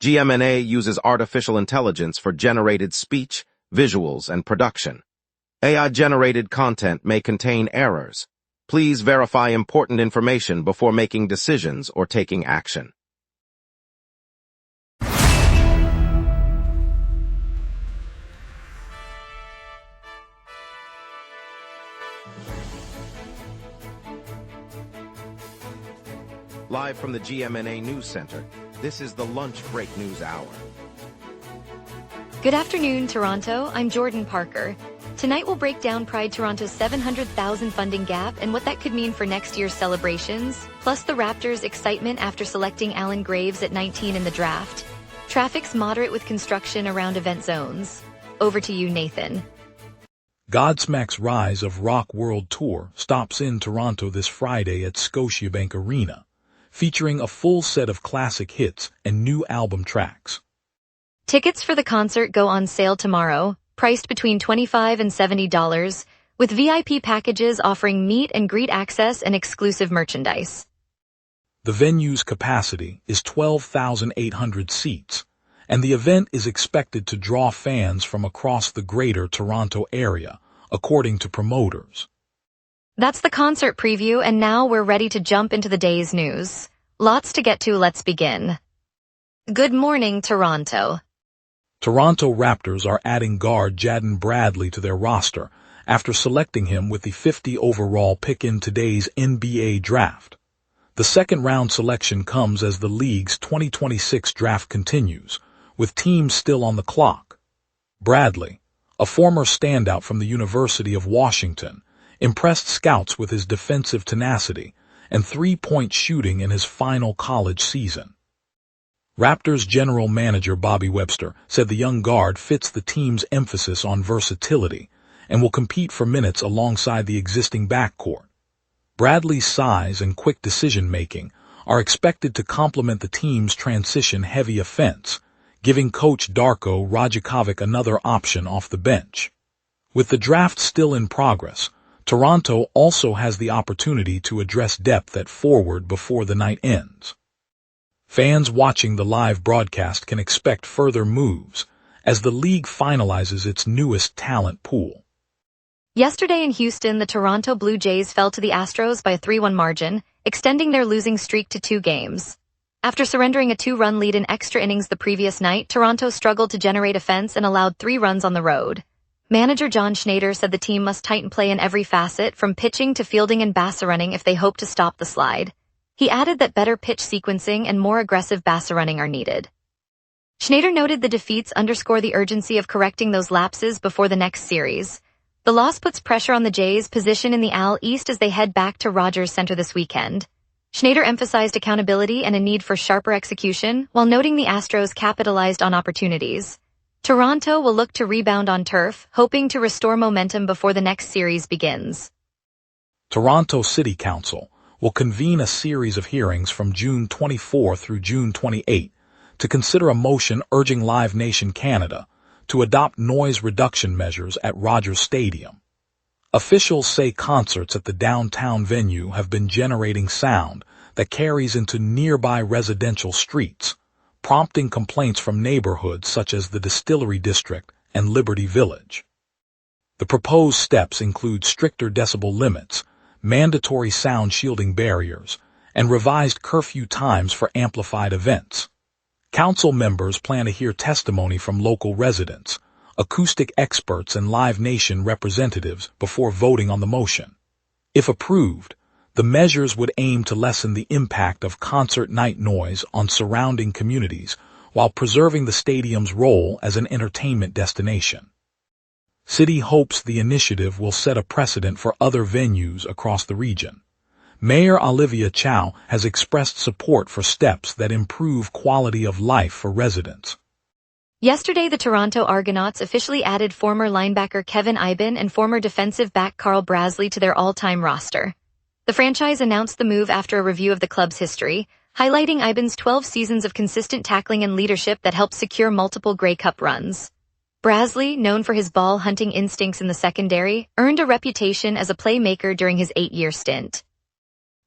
GMNA uses artificial intelligence for generated speech, visuals, and production. AI-generated content may contain errors. Please verify important information before making decisions or taking action. Live from the GMNA News Center, this is the Lunch Break News Hour. Good afternoon, Toronto. I'm Jordan Parker. Tonight we'll break down Pride Toronto's $700,000 funding gap and what that could mean for next year's celebrations, plus the Raptors' excitement after selecting Alan Graves at 19 in the draft. Traffic's moderate with construction around event zones. Over to you, Nathan. Godsmack's Rise of Rock World Tour stops in Toronto this Friday at Scotiabank Arena, featuring a full set of classic hits and new album tracks. Tickets for the concert go on sale tomorrow, priced between $25 and $70, with VIP packages offering meet and greet access and exclusive merchandise. The venue's capacity is 12,800 seats, and the event is expected to draw fans from across the greater Toronto area, according to promoters. That's the concert preview, and now we're ready to jump into the day's news. Lots to get to, let's begin. Good morning, Toronto. Toronto Raptors are adding guard Jaden Bradley to their roster after selecting him with the 50 overall pick in today's NBA draft. The second-round selection comes as the league's 2026 draft continues, with teams still on the clock. Bradley, a former standout from the University of Washington, impressed scouts with his defensive tenacity and three-point shooting in his final college season. Raptors general manager Bobby Webster said the young guard fits the team's emphasis on versatility and will compete for minutes alongside the existing backcourt. Bradley's size and quick decision-making are expected to complement the team's transition-heavy offense, giving coach Darko Rajakovic another option off the bench. With the draft still in progress, Toronto also has the opportunity to address depth at forward before the night ends. Fans watching the live broadcast can expect further moves as the league finalizes its newest talent pool. Yesterday in Houston, the Toronto Blue Jays fell to the Astros by a 3-1 margin, extending their losing streak to 2 games. After surrendering a 2-run lead in extra innings the previous night, Toronto struggled to generate offense and allowed 3 runs on the road. Manager John Schneider said the team must tighten play in every facet, from pitching to fielding and base running, if they hope to stop the slide. He added that better pitch sequencing and more aggressive base running are needed. Schneider noted the defeats underscore the urgency of correcting those lapses before the next series. The loss puts pressure on the Jays' position in the AL East as they head back to Rogers Center this weekend. Schneider emphasized accountability and a need for sharper execution, while noting the Astros capitalized on opportunities. Toronto will look to rebound on turf, hoping to restore momentum before the next series begins. Toronto City Council will convene a series of hearings from June 24 through June 28 to consider a motion urging Live Nation Canada to adopt noise reduction measures at Rogers Stadium. Officials say concerts at the downtown venue have been generating sound that carries into nearby residential streets, prompting complaints from neighborhoods such as the Distillery District and Liberty Village. The proposed steps include stricter decibel limits, mandatory sound shielding barriers, and revised curfew times for amplified events. Council members plan to hear testimony from local residents, acoustic experts, and Live Nation representatives before voting on the motion. If approved, the measures would aim to lessen the impact of concert night noise on surrounding communities while preserving the stadium's role as an entertainment destination. City hopes the initiative will set a precedent for other venues across the region. Mayor Olivia Chow has expressed support for steps that improve quality of life for residents. Yesterday, the Toronto Argonauts officially added former linebacker Kevin Iben and former defensive back Carl Brasley to their all-time roster. The franchise announced the move after a review of the club's history, highlighting Iben's 12 seasons of consistent tackling and leadership that helped secure multiple Grey Cup runs. Brasley, known for his ball-hunting instincts in the secondary, earned a reputation as a playmaker during his 8-year stint.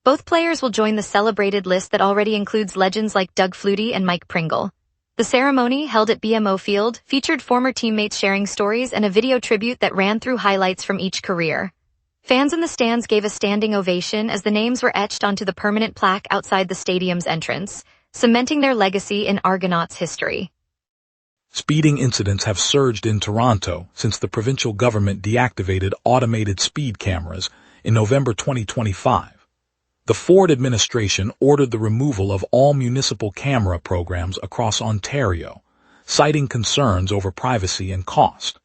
Both players will join the celebrated list that already includes legends like Doug Flutie and Mike Pringle. The The ceremony, held at BMO Field, featured former teammates sharing stories and a video tribute that ran through highlights from each career. Fans in the stands gave a standing ovation as the names were etched onto the permanent plaque outside the stadium's entrance, cementing their legacy in Argonauts history. Speeding incidents have surged in Toronto since the provincial government deactivated automated speed cameras in November 2025. The Ford administration ordered the removal of all municipal camera programs across Ontario, citing concerns over privacy and cost.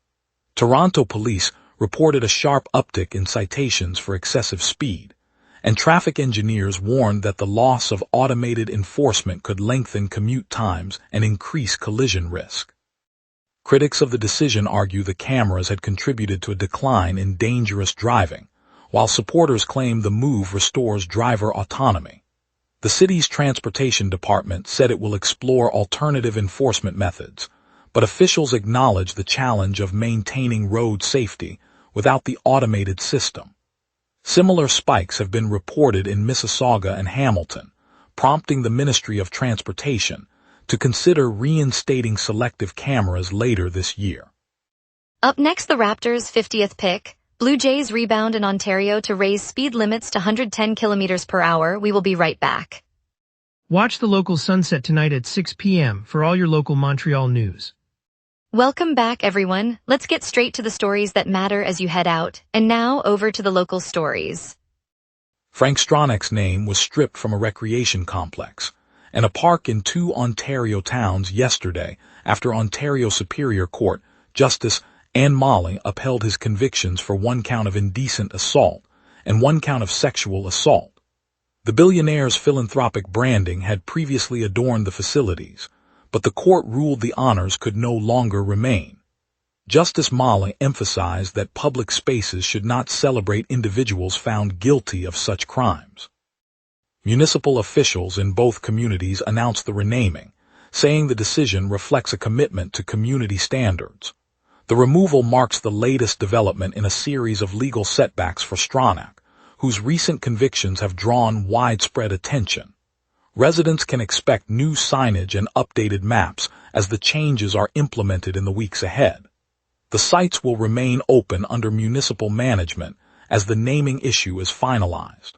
Toronto police reported a sharp uptick in citations for excessive speed, and traffic engineers warned that the loss of automated enforcement could lengthen commute times and increase collision risk. Critics of the decision argue the cameras had contributed to a decline in dangerous driving, while supporters claim the move restores driver autonomy. The city's transportation department said it will explore alternative enforcement methods, but officials acknowledge the challenge of maintaining road safety without the automated system. Similar spikes have been reported in Mississauga and Hamilton, prompting the Ministry of Transportation to consider reinstating selective cameras later this year. Up next, the Raptors' 50th pick. Blue Jays rebound in Ontario to raise speed limits to 110 kilometers per hour. We will be right back. Watch the local sunset tonight at 6 p.m. for all your local Montreal news. Welcome back, everyone. Let's get straight to the stories that matter as you head out. And now, over to the local stories. Frank Stronach's name was stripped from a recreation complex and a park in 2 Ontario towns yesterday after Ontario Superior Court Justice Anne Molly upheld his convictions for 1 count of indecent assault and 1 count of sexual assault. The billionaire's philanthropic branding had previously adorned the facilities, but the court ruled the honors could no longer remain. Justice Molly emphasized that public spaces should not celebrate individuals found guilty of such crimes. Municipal officials in both communities announced the renaming, saying the decision reflects a commitment to community standards. The removal marks the latest development in a series of legal setbacks for Stronach, whose recent convictions have drawn widespread attention. Residents can expect new signage and updated maps as the changes are implemented in the weeks ahead. The sites will remain open under municipal management as the naming issue is finalized.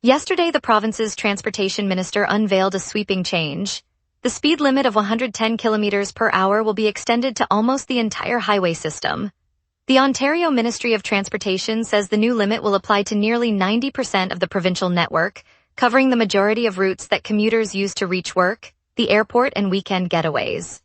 Yesterday, the province's transportation minister unveiled a sweeping change. The speed limit of 110 kilometers per hour will be extended to almost the entire highway system. The Ontario Ministry of Transportation says the new limit will apply to nearly 90% of the provincial network, covering the majority of routes that commuters use to reach work, the airport, and weekend getaways.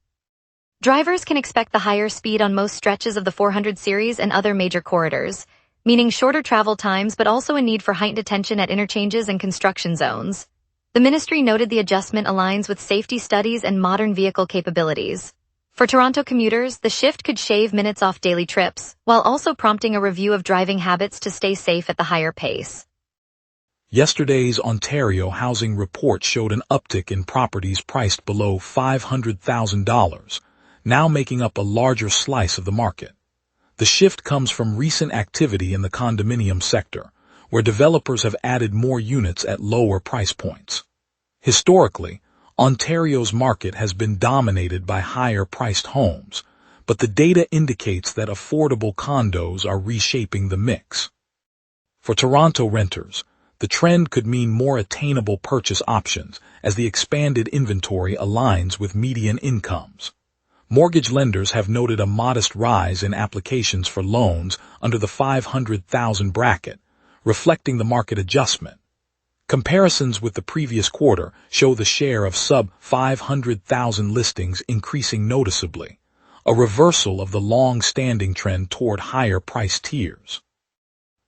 Drivers can expect the higher speed on most stretches of the 400 series and other major corridors, meaning shorter travel times but also a need for heightened attention at interchanges and construction zones. The ministry noted the adjustment aligns with safety studies and modern vehicle capabilities. For Toronto commuters, the shift could shave minutes off daily trips, while also prompting a review of driving habits to stay safe at the higher pace. Yesterday's Ontario housing report showed an uptick in properties priced below $500,000, now making up a larger slice of the market. The shift comes from recent activity in the condominium sector, where developers have added more units at lower price points. Historically, Ontario's market has been dominated by higher-priced homes, but the data indicates that affordable condos are reshaping the mix. For Toronto renters, the trend could mean more attainable purchase options as the expanded inventory aligns with median incomes. Mortgage lenders have noted a modest rise in applications for loans under the $500,000 bracket, reflecting the market adjustment. Comparisons with the previous quarter show the share of sub-$500,000 listings increasing noticeably, a reversal of the long-standing trend toward higher price tiers.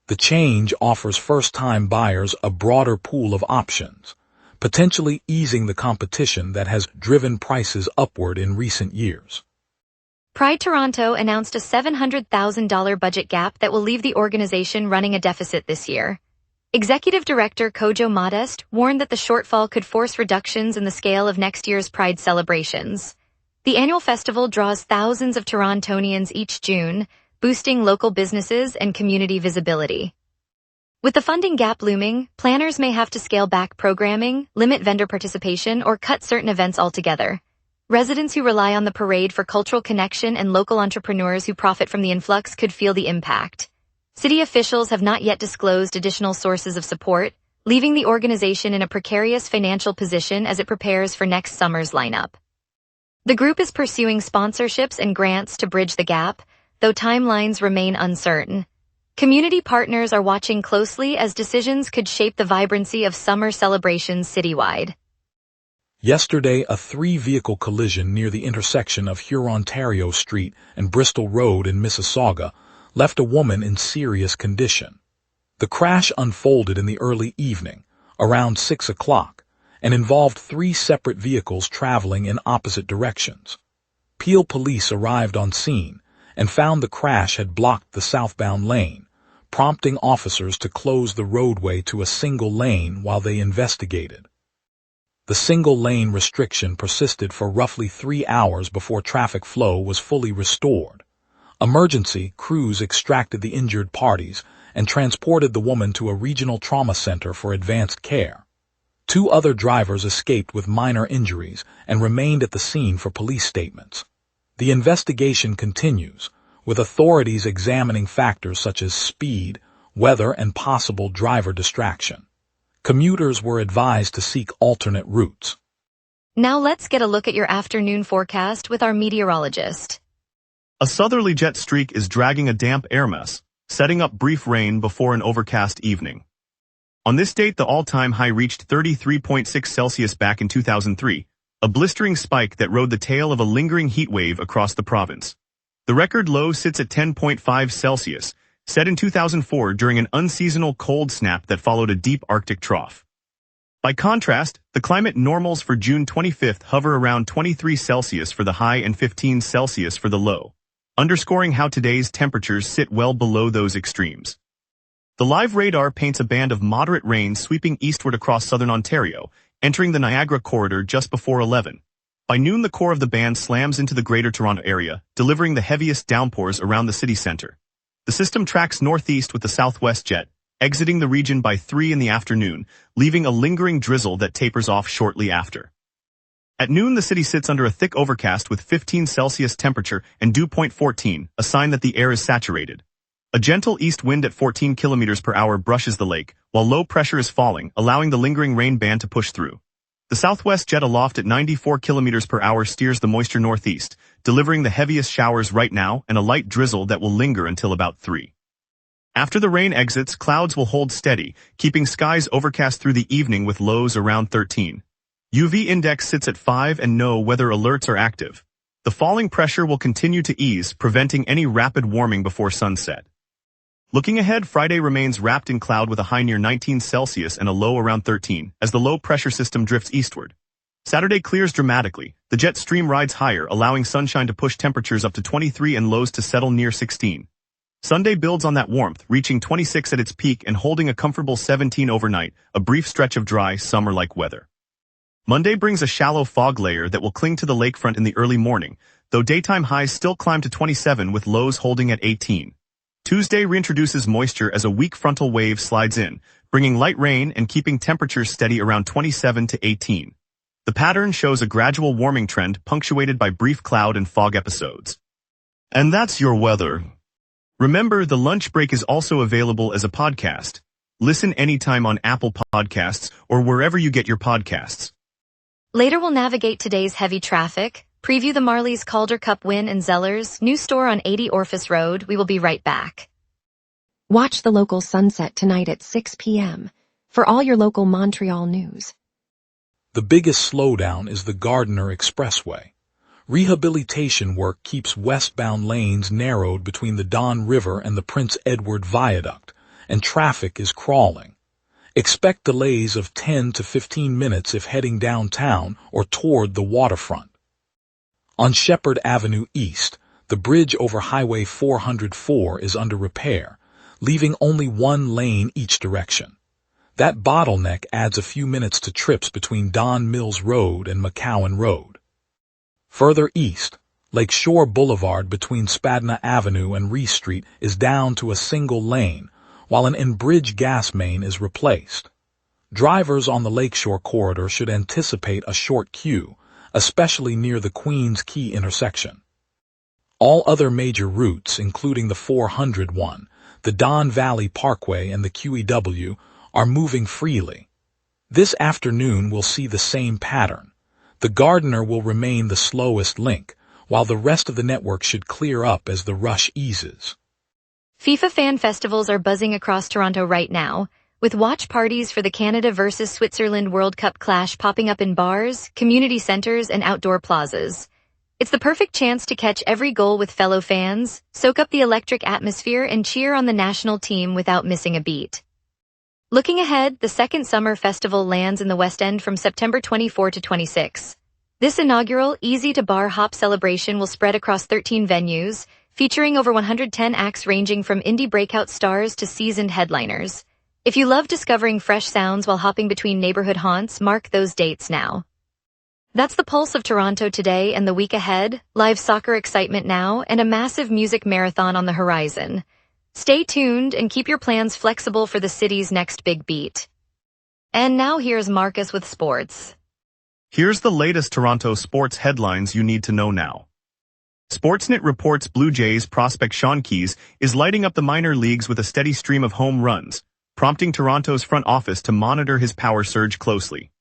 The change offers first-time buyers a broader pool of options, potentially easing the competition that has driven prices upward in recent years. Pride Toronto announced a $700,000 budget gap that will leave the organization running a deficit this year. Executive Director Kojo Modest warned that the shortfall could force reductions in the scale of next year's Pride celebrations. The annual festival draws thousands of Torontonians each June, boosting local businesses and community visibility. With the funding gap looming, planners may have to scale back programming, limit vendor participation, or cut certain events altogether. Residents who rely on the parade for cultural connection and local entrepreneurs who profit from the influx could feel the impact. City officials have not yet disclosed additional sources of support, leaving the organization in a precarious financial position as it prepares for next summer's lineup. The group is pursuing sponsorships and grants to bridge the gap, though timelines remain uncertain. Community partners are watching closely as decisions could shape the vibrancy of summer celebrations citywide. Yesterday, a three-vehicle collision near the intersection of Hurontario Street and Bristol Road in Mississauga left a woman in serious condition. The crash unfolded in the early evening, around 6 o'clock, and involved three separate vehicles traveling in opposite directions. Peel police arrived on scene and found the crash had blocked the southbound lane, prompting officers to close the roadway to a single lane while they investigated. The single-lane restriction persisted for roughly 3 hours before traffic flow was fully restored. Emergency crews extracted the injured parties and transported the woman to a regional trauma center for advanced care. 2 other drivers escaped with minor injuries and remained at the scene for police statements. The investigation continues, with authorities examining factors such as speed, weather, and possible driver distraction. Commuters were advised to seek alternate routes. Now let's get a look at your afternoon forecast with our meteorologist. A southerly jet streak is dragging a damp air mass, setting up brief rain before an overcast evening. On this date, the all-time high reached 33.6 Celsius back in 2003, a blistering spike that rode the tail of a lingering heat wave across the province. The record low sits at 10.5 Celsius, set in 2004 during an unseasonal cold snap that followed a deep Arctic trough. By contrast, the climate normals for June 25th hover around 23 Celsius for the high and 15 Celsius for the low, underscoring how today's temperatures sit well below those extremes. The live radar paints a band of moderate rain sweeping eastward across southern Ontario, entering the Niagara corridor just before 11. By noon, the core of the band slams into the Greater Toronto Area, delivering the heaviest downpours around the city centre. The system tracks northeast with the southwest jet, exiting the region by 3 in the afternoon, leaving a lingering drizzle that tapers off shortly after. At noon, the city sits under a thick overcast with 15 Celsius temperature and dew point 14, a sign that the air is saturated. A gentle east wind at 14 kilometers per hour brushes the lake, while low pressure is falling, allowing the lingering rain band to push through. The southwest jet aloft at 94 kilometers per hour steers the moisture northeast, delivering the heaviest showers right now and a light drizzle that will linger until about 3. After the rain exits, clouds will hold steady, keeping skies overcast through the evening with lows around 13. UV index sits at 5 and no weather alerts are active. The falling pressure will continue to ease, preventing any rapid warming before sunset. Looking ahead, Friday remains wrapped in cloud with a high near 19 Celsius and a low around 13, as the low-pressure system drifts eastward. Saturday clears dramatically. The jet stream rides higher, allowing sunshine to push temperatures up to 23 and lows to settle near 16. Sunday builds on that warmth, reaching 26 at its peak and holding a comfortable 17 overnight, a brief stretch of dry, summer-like weather. Monday brings a shallow fog layer that will cling to the lakefront in the early morning, though daytime highs still climb to 27 with lows holding at 18. Tuesday reintroduces moisture as a weak frontal wave slides in, bringing light rain and keeping temperatures steady around 27 to 18. The pattern shows a gradual warming trend punctuated by brief cloud and fog episodes. And that's your weather. Remember, the lunch break is also available as a podcast. Listen anytime on Apple Podcasts or wherever you get your podcasts. Later we'll navigate today's heavy traffic, preview the Marlies Calder Cup win and Zeller's new store on 80 Orpheus Road. We will be right back. Watch the local sunset tonight at 6 p.m. for all your local Montreal news. The biggest slowdown is the Gardiner Expressway. Rehabilitation work keeps westbound lanes narrowed between the Don River and the Prince Edward Viaduct, and traffic is crawling. Expect delays of 10 to 15 minutes if heading downtown or toward the waterfront. On Shepherd Avenue East, the bridge over Highway 404 is under repair, leaving only one lane each direction. That bottleneck adds a few minutes to trips between Don Mills Road and McCowan Road. Further east, Lake Shore Boulevard between Spadina Avenue and Reese Street is down to a single lane, while an in-bridge gas main is replaced. Drivers on the Lakeshore corridor should anticipate a short queue, especially near the Queens Quay intersection. All other major routes, including the 400 one, the Don Valley Parkway and the QEW, are moving freely. This afternoon will see the same pattern. The Gardiner will remain the slowest link, while the rest of the network should clear up as the rush eases. FIFA fan festivals are buzzing across Toronto right now, with watch parties for the Canada versus Switzerland World Cup clash popping up in bars, community centers, and outdoor plazas. It's the perfect chance to catch every goal with fellow fans, soak up the electric atmosphere, and cheer on the national team without missing a beat. Looking ahead, the second summer festival lands in the West End from September 24 to 26. This inaugural, easy-to-bar hop celebration will spread across 13 venues, featuring over 110 acts ranging from indie breakout stars to seasoned headliners. If you love discovering fresh sounds while hopping between neighborhood haunts, mark those dates now. That's the pulse of Toronto today and the week ahead, live soccer excitement now, and a massive music marathon on the horizon. Stay tuned and keep your plans flexible for the city's next big beat. And now here's Marcus with sports. Here's the latest Toronto sports headlines you need to know now. Sportsnet reports Blue Jays prospect Sean Keyes is lighting up the minor leagues with a steady stream of home runs, prompting Toronto's front office to monitor his power surge closely.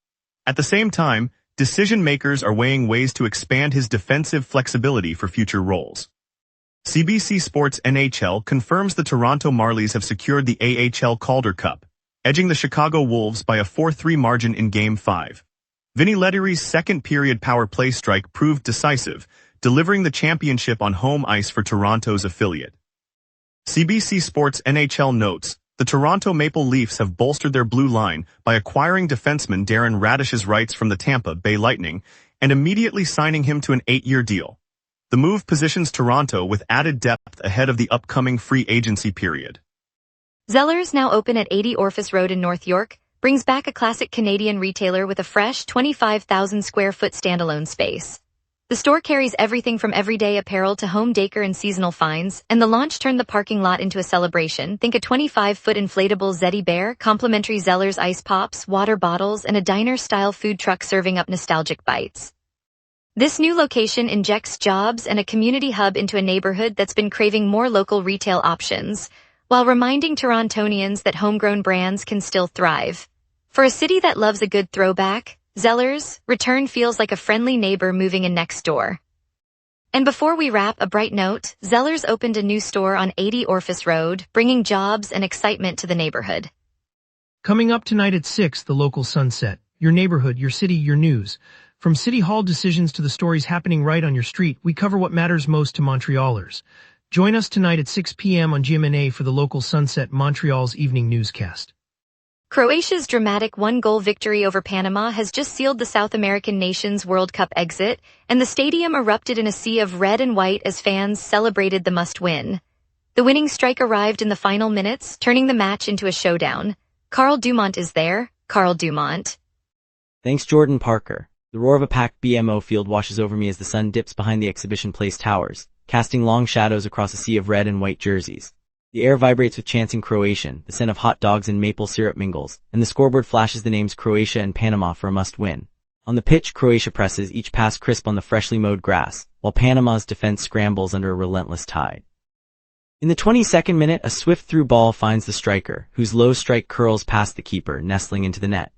At the same time, decision-makers are weighing ways to expand his defensive flexibility for future roles. CBC Sports NHL confirms the Toronto Marlies have secured the AHL Calder Cup, edging the Chicago Wolves by a 4-3 margin in Game 5. Vinny Lettieri's second-period power play strike proved decisive, delivering the championship on home ice for Toronto's affiliate. CBC Sports NHL notes, the Toronto Maple Leafs have bolstered their blue line by acquiring defenseman Darren Radish's rights from the Tampa Bay Lightning and immediately signing him to an 8-year deal. The move positions Toronto with added depth ahead of the upcoming free agency period. Zellers, now open at 80 Orpheus Road in North York, brings back a classic Canadian retailer with a fresh 25,000 square foot standalone space. The store carries everything from everyday apparel to home decor and seasonal finds, and the launch turned the parking lot into a celebration. Think a 25-foot inflatable Zeddy Bear, complimentary Zellers ice pops, water bottles, and a diner-style food truck serving up nostalgic bites. This new location injects jobs and a community hub into a neighborhood that's been craving more local retail options, while reminding Torontonians that homegrown brands can still thrive. For a city that loves a good throwback, Zellers' return feels like a friendly neighbor moving in next door. And before we wrap, a bright note, Zellers opened a new store on 80 Orpheus Road, bringing jobs and excitement to the neighborhood. Coming up tonight at 6, the local sunset. Your neighborhood, your city, your news. From City Hall decisions to the stories happening right on your street, we cover what matters most to Montrealers. Join us tonight at 6 p.m. on GMna for the local sunset, Montreal's evening newscast. Croatia's dramatic one-goal victory over Panama has just sealed the South American nation's World Cup exit, and the stadium erupted in a sea of red and white as fans celebrated the must-win. The winning strike arrived in the final minutes, turning the match into a showdown. Carl Dumont is there. Carl Dumont. Thanks, Jordan Parker. The roar of a packed BMO field washes over me as the sun dips behind the Exhibition Place towers, casting long shadows across a sea of red and white jerseys. The air vibrates with chanting Croatian, the scent of hot dogs and maple syrup mingles, and the scoreboard flashes the names Croatia and Panama for a must-win. On the pitch, Croatia presses, each pass crisp on the freshly mowed grass, while Panama's defense scrambles under a relentless tide. In the 22nd minute, a swift through ball finds the striker, whose low strike curls past the keeper, nestling into the net.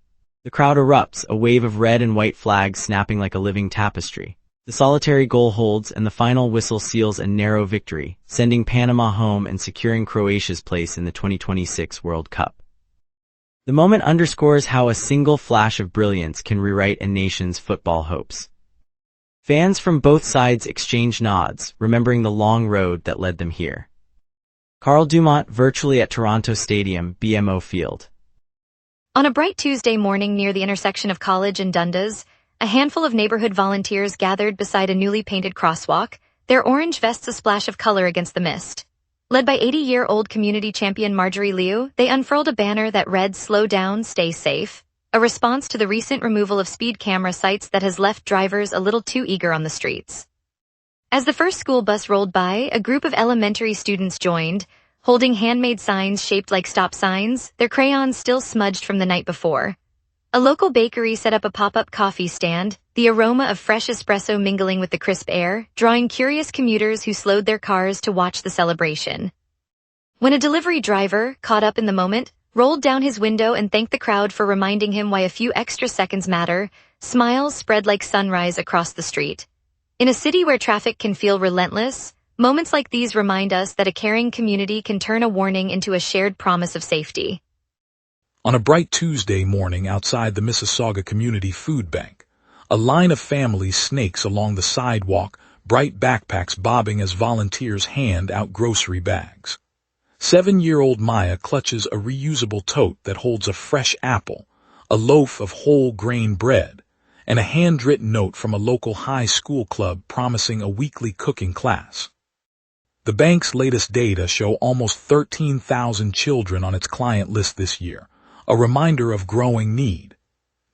The crowd erupts, a wave of red and white flags snapping like a living tapestry. The solitary goal holds, and the final whistle seals a narrow victory, sending Panama home and securing Croatia's place in the 2026 World Cup. The moment underscores how a single flash of brilliance can rewrite a nation's football hopes. Fans from both sides exchange nods, remembering the long road that led them here. Carl Dumont virtually at Toronto Stadium, BMO Field. On a bright Tuesday morning near the intersection of College and Dundas, a handful of neighborhood volunteers gathered beside a newly painted crosswalk, their orange vests a splash of color against the mist. Led by 80-year-old community champion Marjorie Liu, they unfurled a banner that read, "Slow down, stay safe," a response to the recent removal of speed camera sites that has left drivers a little too eager on the streets. As the first school bus rolled by, a group of elementary students joined, holding handmade signs shaped like stop signs, their crayons still smudged from the night before. A local bakery set up a pop-up coffee stand, the aroma of fresh espresso mingling with the crisp air, drawing curious commuters who slowed their cars to watch the celebration. When a delivery driver, caught up in the moment, rolled down his window and thanked the crowd for reminding him why a few extra seconds matter, smiles spread like sunrise across the street. In a city where traffic can feel relentless, moments like these remind us that a caring community can turn a warning into a shared promise of safety. On a bright Tuesday morning outside the Mississauga Community Food Bank, a line of families snakes along the sidewalk, bright backpacks bobbing as volunteers hand out grocery bags. 7-year-old Maya clutches a reusable tote that holds a fresh apple, a loaf of whole grain bread, and a handwritten note from a local high school club promising a weekly cooking class. The bank's latest data show almost 13,000 children on its client list this year, a reminder of growing need.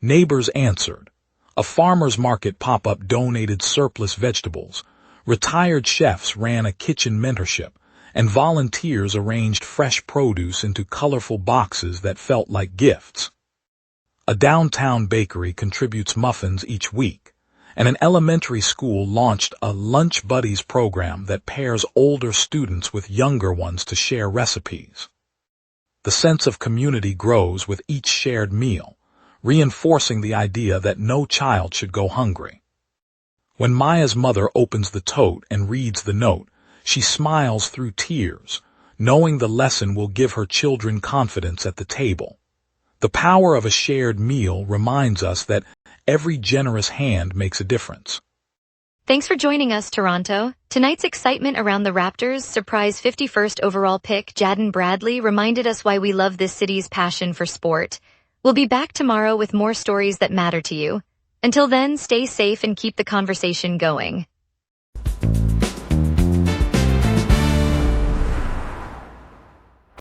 Neighbors answered. A farmer's market pop-up donated surplus vegetables. Retired chefs ran a kitchen mentorship, and volunteers arranged fresh produce into colorful boxes that felt like gifts. A downtown bakery contributes muffins each week, and an elementary school launched a Lunch Buddies program that pairs older students with younger ones to share recipes. The sense of community grows with each shared meal, reinforcing the idea that no child should go hungry. When Maya's mother opens the tote and reads the note, she smiles through tears, knowing the lesson will give her children confidence at the table. The power of a shared meal reminds us that every generous hand makes a difference. Thanks for joining us, Toronto. Tonight's excitement around the Raptors' surprise 51st overall pick, Jaden Bradley, reminded us why we love this city's passion for sport. We'll be back tomorrow with more stories that matter to you. Until then, stay safe and keep the conversation going.